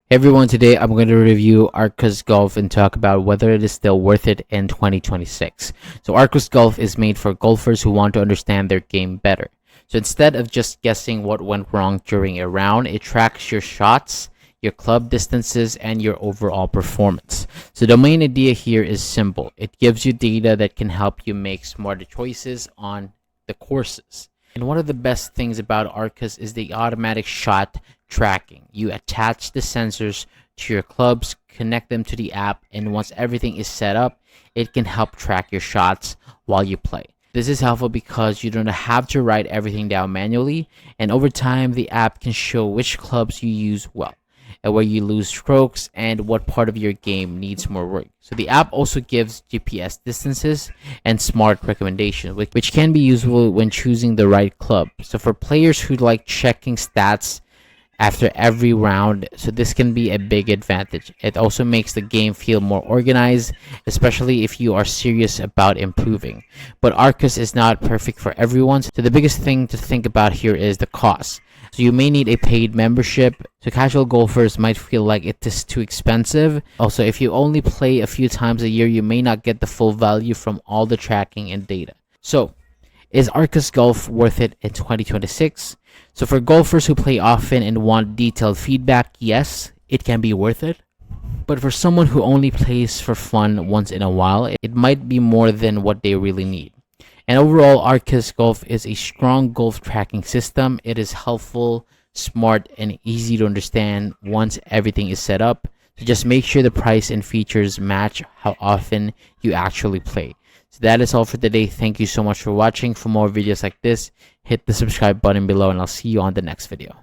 Hey everyone, today I'm going to review Arccos Golf and talk about whether it is still worth it in 2026. So Arccos Golf is made for golfers who want to understand their game better. So instead of just guessing what went wrong during a round, it tracks your shots, your club distances, and your overall performance. So the main idea here is simple. It gives you data that can help you make smarter choices on the courses. And one of the best things about Arccos is the automatic shot tracking. You attach the sensors to your clubs, connect them to the app, and once everything is set up, it can help track your shots while you play. This is helpful because you don't have to write everything down manually, and over time, the app can show which clubs you use well, and where you lose strokes, and what part of your game needs more work. So the app also gives GPS distances and smart recommendations, which can be useful when choosing the right club. So for players who like checking stats after every round, so this can be a big advantage. It also makes the game feel more organized, especially if you are serious about improving. But Arccos is not perfect for everyone, so the biggest thing to think about here is the cost. So you may need a paid membership, so casual golfers might feel like it is too expensive. Also, if you only play a few times a year, you may not get the full value from all the tracking and data. So is Arccos Golf worth it in 2026? So for golfers who play often and want detailed feedback, yes, it can be worth it. But for someone who only plays for fun once in a while, it might be more than what they really need. And overall, Arccos Golf is a strong golf tracking system. It is helpful, smart, and easy to understand once everything is set up. So just make sure the price and features match how often you actually play. So that is all for today. Thank you so much for watching. For more videos like this, hit the subscribe button below and I'll see you on the next video.